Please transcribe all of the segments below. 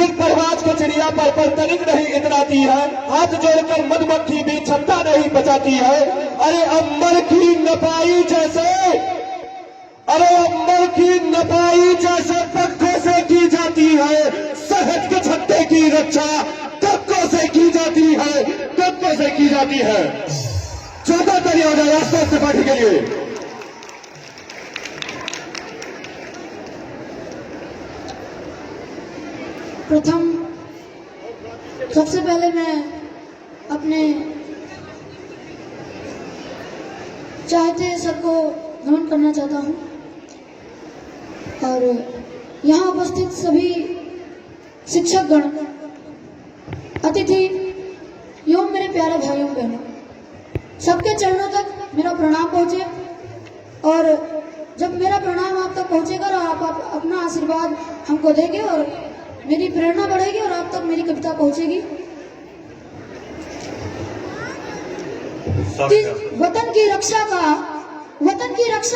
फिर परवाज के चिड़िया पर तनिक नहीं इतराती है, हाथ जोड़कर मधुमक्खी भी छत्ता नहीं बचाती है। अरे अंबर की नपाई जैसे, अरे अंबर की नपाई जैसे पंखों से की जाती है, शहद के छत्ते की रक्षा कक्कों से की जाती है, कक्कों से की जाती है। चौथा तैयार हो जाए राष्ट्रीय पार्टी के लिए। प्रथम सबसे पहले मैं अपने चाहते सर को नमन करना चाहता हूं और यहाँ उपस्थित सभी शिक्षकगण, अतिथि एवं मेरे प्यारे भाइयों बहनों, सबके चरणों तक मेरा प्रणाम पहुंचे। और जब मेरा प्रणाम आप तक पहुंचेगा और आप अपना आशीर्वाद हमको देंगे और मेरी प्रेरणा बढ़ेगी और आप तक मेरी कविता पहुंचेगी। वतन की रक्षा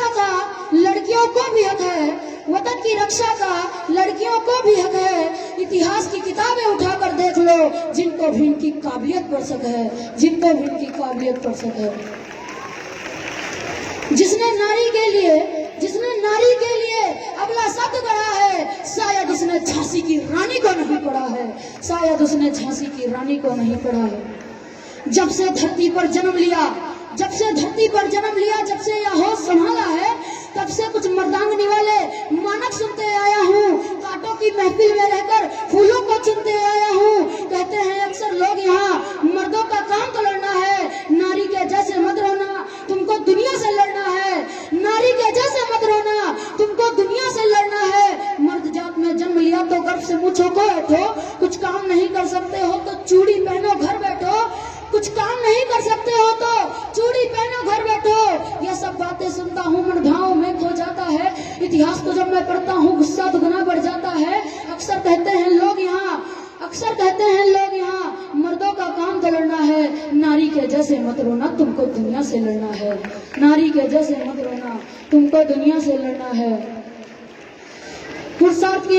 का लड़कियों को भी हक है, वतन की रक्षा का लड़कियों को भी हक है। इतिहास की किताबें उठाकर देख लो, जिनको भी इनकी काबिलियत पर शक है, जिनको भी इनकी काबिलियत पर शक है। जिसने नारी के लिए अगला शब्द गढ़ा है, शायद उसने झांसी की रानी को नहीं पढ़ा है, शायद उसने झांसी की रानी को नहीं पढ़ा है। जब से धरती पर जन्म लिया, जब से यह होश संभाला है, तब से कुछ मर्दांगनी वाले मानक सुनते आया हूँ। कांटों की महफिल में रहकर फूलों को चुनते आया हूँ। कहते हैं अक्सर लोग यहाँ, मर्दों का काम तो लड़ना है, नारी के जैसे मत रोना, तुमको दुनिया से लड़ना है। नारी के जैसे मत रोना, तुमको दुनिया से लड़ना है। मर्द जात में जन्म लिया तो गर्व से मुँह छुपो बैठो, कुछ काम नहीं कर सकते हो तो चूड़ी पहनो घर बैठो, कुछ काम नहीं कर सकते हो तो चूड़ी पहनो घर बैठो। ये सब बातें सुनता हूँ, मन भाव में खो जाता है। इतिहास को जब मैं पढ़ता हूँ, गुस्सा दुगना बढ़ जाता है। अक्सर कहते हैं लोग यहाँ, मर्दों का काम तो लड़ना है, नारी के जैसे मत रोना, तुमको दुनिया से लड़ना है। नारी के जैसे मत रोना, तुमको दुनिया से लड़ना है। पुरुषार्थ के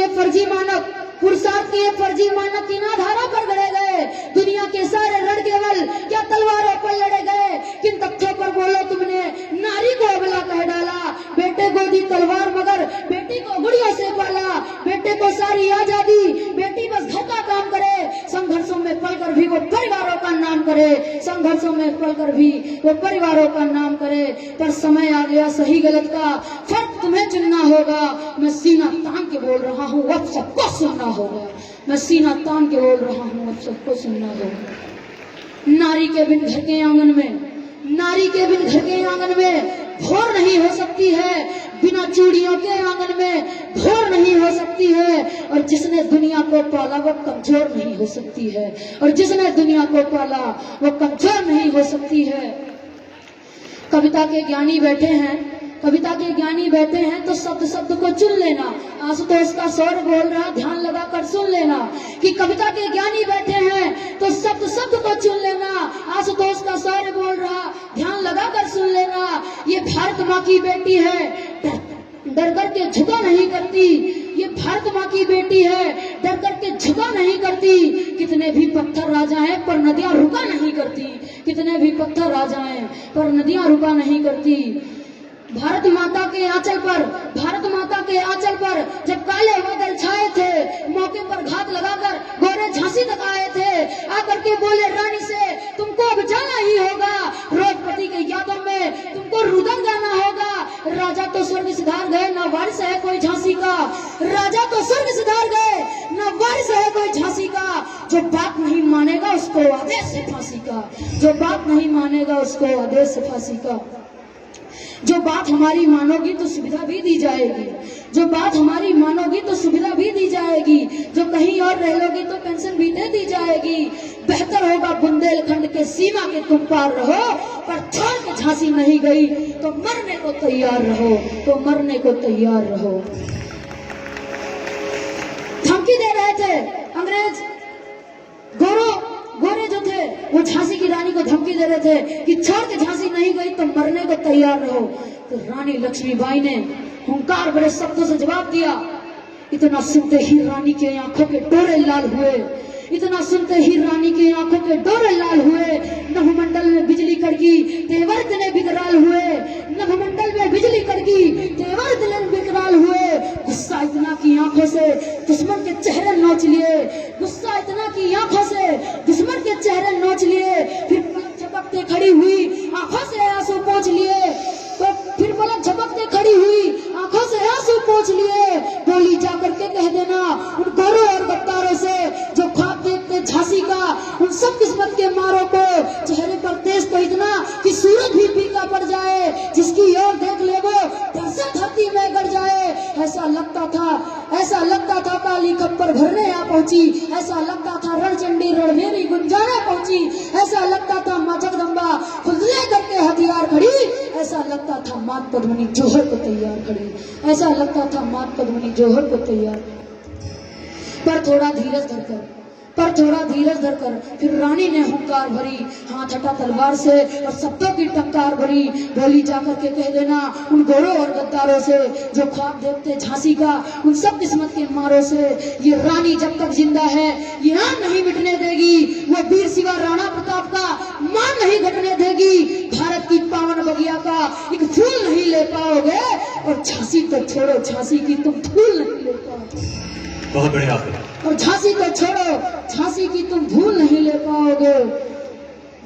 एक फर्जी मानक किनाधारा पर गड़े गए। दुनिया के सारे रण केवल क्या तलवारों पर लड़े गए। किन तथ्यों पर बोलो तुमने नारी को अबला कह डाला। बेटे को दी तलवार मगर बेटी को गुड़ियों से पाला। बेटे को सारी आजादी, बेटी बस घर का काम करे। संघर्षों में पलकर भी वो परिवारों का नाम करे, संघर्षों में पलकर भी वो परिवारों का नाम करे। पर समय आ गया सही गलत का फर्क तुम्हें चुनना होगा। मैं सीना तान के बोल रहा हूँ, अब सबको सुनना होगा। मैं सीना तान के बोल रहा हूँ, अब सबको सुनना होगा। नारी के बिन घर के आंगन में भोर नहीं हो सकती है, बिना चूड़ियों के आंगन में भोर नहीं हो सकती है। और जिसने दुनिया को पाला वो कमजोर नहीं हो सकती है, और जिसने दुनिया को पाला वो कमजोर नहीं हो सकती है। कविता के ज्ञानी बैठे हैं तो शब्द को चुन लेना। आशुतोष का स्वर बोल रहा, ध्यान लगाकर सुन लेना कि कविता के ज्ञानी बैठे हैं तो शब्द को चुन लेना। आशुतोष का स्वर बोल रहा, ध्यान लगाकर सुन लेना। ये भारत माँ की बेटी है, डर कर के झुका नहीं करती। ये भारत माँ की बेटी है, डर कर के झुका नहीं करती। कितने भी पत्थर आ जाएं पर नदियाँ रुका नहीं करती, कितने भी पत्थर आ जाएं पर नदियाँ रुका नहीं करती। भारत माता के आंचल पर जब काले बादल छाए थे, मौके पर घात लगाकर गोरे झांसी तक आए थे। आकर के बोले रानी से तुमको अब जाना ही होगा, रोजपति के यादों में तुमको रुदन गाना होगा। राजा तो स्वर्ग सिधार गए, न वारिस है कोई झांसी का। राजा तो स्वर्ग सिधार गए, न वारिस है कोई झांसी का। जो बात नहीं मानेगा उसको आदेश से फांसी का, जो बात नहीं मानेगा उसको आदेश से फांसी का। जो बात हमारी मानोगी तो सुविधा भी दी जाएगी, जो बात हमारी मानोगी तो सुविधा भी दी जाएगी। जो कहीं और रह लोगी तो पेंशन भी दे दी जाएगी। बेहतर होगा बुंदेलखंड के सीमा के तुम पार रहो, पर छोड़ के झांसी नहीं गई तो मरने को तैयार रहो, तो मरने को तैयार रहो। धमकी दे रहे थे अंग्रेज, गोरे जो थे वो झांसी की रानी को धमकी दे रहे थे कि छोड़ के झांसी नहीं गई तो मरने को तैयार रहो। तो रानी लक्ष्मीबाई ने हुंकार भरे शब्दों से जवाब दिया इतना सुनते ही रानी के आंखों के डोरे लाल हुए, इतना सुनते ही रानी के आंखों के डोरे लाल हुए। नभमंडल में बिजली कड़की, तेवर इतने विकराल हुए। नभमंडल में बिजली कड़की, तेवर इतने विकराल हुए। गुस्सा इतना की आंखों से दुश्मन के चेहरे नोच लिए, गुस्सा इतना की आंखों से दुश्मन के चेहरे नोच लिए। फिर पलक झपकते खड़ी हुई, आंखों से आंसू पोंछ लिए। तो फिर पलक झपकते खड़ी हुई, आंखों से आंसू पोंछ लिए। बोली जाकर के कह देना उन गोरों और गद्दारों से जो ख्वाब देखते झांसी का, उन सब किस्मत के मारों को। चेहरे पर तेज तो इतना कि सूरज भी फीका पड़ जाए, जिसकी ओर देख ले वो डर से धरती में गड़ जाए। ऐसा लगता था काली खप्पर भरने आ पहुंची, ऐसा लगता था रणचंडी रणभेरी गुंजाने पहुंची, ऐसा लगता था मां जगदम्बा खुद ले करके हथियार खड़ी, ऐसा लगता था मात पद्मिनी जोहर को तैयार खड़ी, ऐसा लगता था मात पद्मिनी जोहर को तैयार। पर थोड़ा धीरज धरकर फिर रानी ने हुंकार भरी, हाथ हटा तलवार से और शब्दों की टंकार भरी। बोली जाकर के कह देना उन गोरों और गद्दारों से जो ख्वाब देखते झांसी का, उन सब किस्मत के मारों से। ये रानी जब तक जिंदा है ये आन नहीं मिटने देगी, वो वीर शिवा राणा प्रताप का मान नहीं घटने देगी। भारत की पावन बगिया का एक फूल नहीं ले पाओगे, और झांसी तो छोड़ो, झांसी की तुम धूल नहीं ले पाओगे। बहुत बढ़िया। और झांसी तो छोड़ो, झांसी की तुम धूल नहीं ले पाओगे,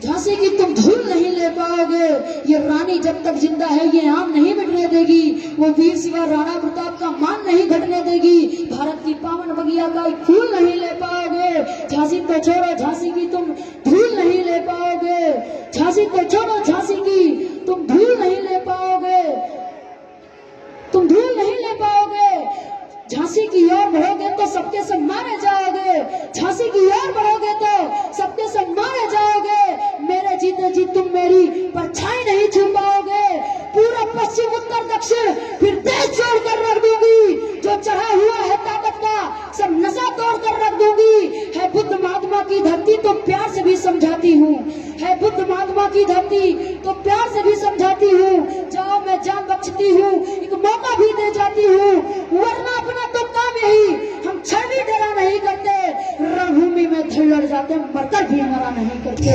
झांसी की तुम धूल नहीं ले पाओगे। ये रानी जब तक जिंदा है ये आम नहीं मिटने देगी, वो वीर शिवा राणा प्रताप का मान नहीं घटने देगी। भारत की पावन बगिया का एक फूल नहीं ले पाओगे। झांसी तो छोड़ो, झांसी की तुम धूल नहीं ले पाओगे, झांसी तो छोड़ो, झांसी की तुम धूल नहीं ले पाओगे, तुम धूल नहीं ले पाओगे। झांसी की ओर बढ़ोगे तो सबके सब मारे जाओगे, झांसी की ओर बढ़ोगे तो सबके सब मारे जाओगे। मेरे जीते जी तुम मेरी परछाई नहीं छू पाओगे। पूरा पश्चिम उत्तर दक्षिण फिर देश जोड़ कर रख दूंगी, जो चढ़ा हुआ है ताकत का सब नशा तोड़ कर रख दूंगी। है बुद्ध महात्मा की धरती तो प्यार से भी समझाती हूँ, है बुद्ध महात्मा की धरती तो प्यार से भी समझाती हूँ। जाओ मैं जान बख्शती हूँ, एक मौका भी दे जाती हूँ, वरना अपना तो काम यही, हम क्षण भी डरा नहीं करते। रणभूमि में धड़ जाते मरकर भी मरा नहीं करते,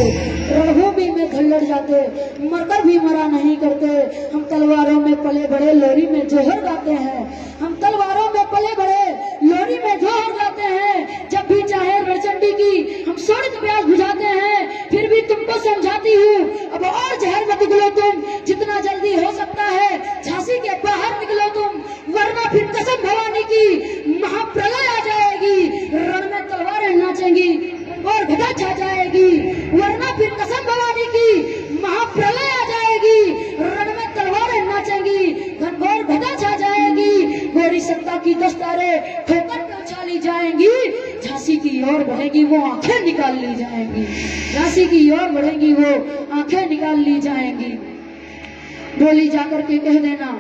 रणभूमि में धड़ जाते मरकर भी मरा नहीं करते। हम तलवारों में पले बड़े लोरी में जोहर गाते हैं, हम तलवारों में पले बड़े लोरी में जोहर गाते हैं। जब भी चाहे रणचंडी की हम शोणित प्यास बुझाते हैं, फिर भी तुमको समझाती हूँ अब और जहर मत घुलो तुम, जितना जल्दी हो सकता है झांसी के बाहर निकलो तुम, वरना फिर कसम भवानी की महाप्रलय आ जाएगी। रण में तलवारें नाचेंगी और गदा छा जाएगी, वरना फिर कसम भवानी की महाप्रलय आ जाएगी। रण में तलवारें नाचेंगी, घनघोर गदा छा जाएगी, गोरी सत्ता की दस्तारे ठोकर कर उछाली जाएंगी। झांसी की ओर बढ़ेगी वो आंखें निकाल ली जाएंगी, झांसी की ओर बढ़ेगी वो आंखें निकाल ली जाएंगी। बोली जाकर के कह देना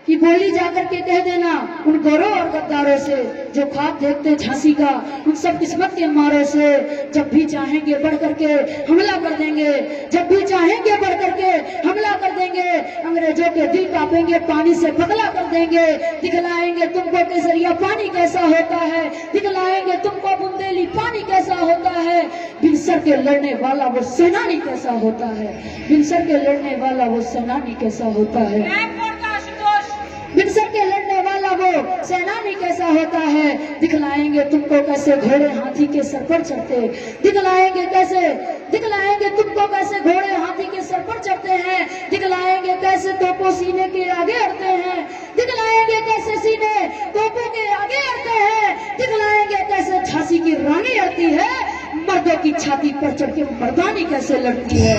कि बोली जाकर के कह देना उन गोरों और गद्दारों से जो ख्वाब देखते झांसी का, उन सब किस्मत के मारों से। जब भी चाहेंगे बढ़ करके हमला कर देंगे, जब भी चाहेंगे बढ़ करके हमला कर देंगे। अंग्रेजों के दिल कांपेंगे, पानी से पतला कर देंगे। दिखलाएंगे तुमको केसरिया पानी कैसा होता है, दिखलाएंगे तुमको बुंदेली पानी कैसा होता है। बिनसर के लड़ने वाला वो सेनानी कैसा होता है, बिनसर के लड़ने वाला वो सेनानी कैसा होता है, बिनसर के लड़ने वाला वो सेनानी कैसा होता है। दिखलाएंगे तुमको कैसे घोड़े हाथी के सर पर चढ़ते, दिखलाएंगे तुमको कैसे घोड़े हाथी के सर पर चढ़ते हैं। दिखलाएंगे कैसे तोपों सीने के आगे अड़ते हैं, दिखलाएंगे कैसे सीने तोपों के आगे अड़ते हैं। दिखलाएंगे कैसे झांसी की रानी अड़ती है, मर्दों की छाती पर चढ़ के मर्दानी कैसे लड़ती है,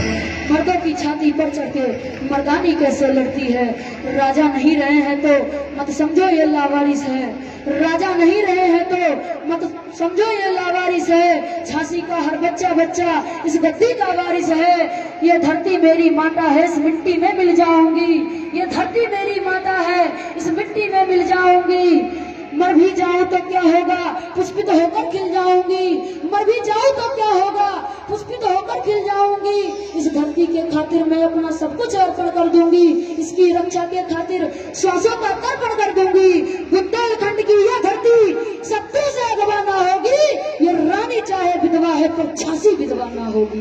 मर्दों की छाती पर चढ़ के मर्दानी कैसे लड़ती है। राजा नहीं रहे हैं तो मत समझो ये लावारिस है, राजा नहीं रहे हैं तो मत समझो ये लावारिस है। झांसी का हर बच्चा बच्चा इस गद्दी का वारिस है। ये धरती मेरी माता है, इस मिट्टी में मिल जाऊंगी, ये धरती मेरी माता है, इस मिट्टी में मिल जाऊंगी। मर भी जाऊं तो क्या होगा, पुष्पित होकर खिल जाऊंगी। मर भी जाऊं तो क्या होगा, पुष्पित होकर खिल जाऊंगी। इस धरती के खातिर मैं अपना सब कुछ अर्पण कर दूंगी। इसकी रक्षा के खातिर श्वासों का तर्पण कर दूंगी। बुंदेलखंड की यह धरती शत्रु से अगवा ना होगी। ये रानी चाहे विधवा है पर झांसी विधवा ना होगी।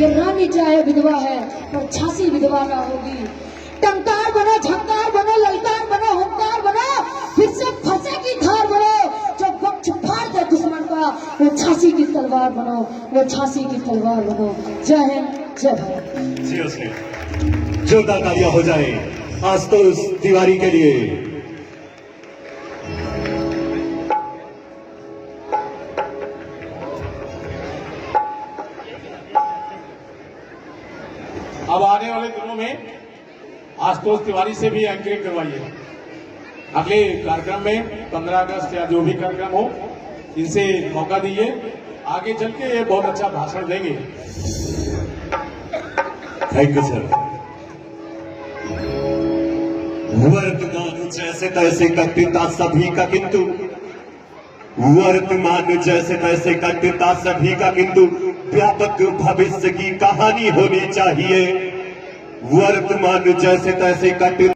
ये रानी चाहे विधवा है पर झांसी विधवा ना होगी। टंकार बनो, झंकार बनो, ललकार बनो, हुंकार बनो, फिर से फंसे की धार बनो। जो वक्त फाड़ दे दुश्मन का, वो झांसी की तलवार बनो, वो झांसी की तलवार बनो। जय हिंद, जय भारत। सीरियसली जोरदार तालियां हो जाए आशुतोष तिवारी के लिए। अब आने वाले दिनों में आशुतोष तिवारी से भी एंकरिंग करवाइए। अगले कार्यक्रम में 15 अगस्त या जो भी कार्यक्रम हो, इनसे मौका दीजिए। आगे चल के ये बहुत अच्छा भाषण देंगे। Thank you sir. वर्तमान जैसे तैसे कटता सभी का किंतु, वर्तमान जैसे तैसे कटता सभी का किंतु व्यापक भविष्य की कहानी होनी चाहिए। वर्तमान जैसे तैसे कट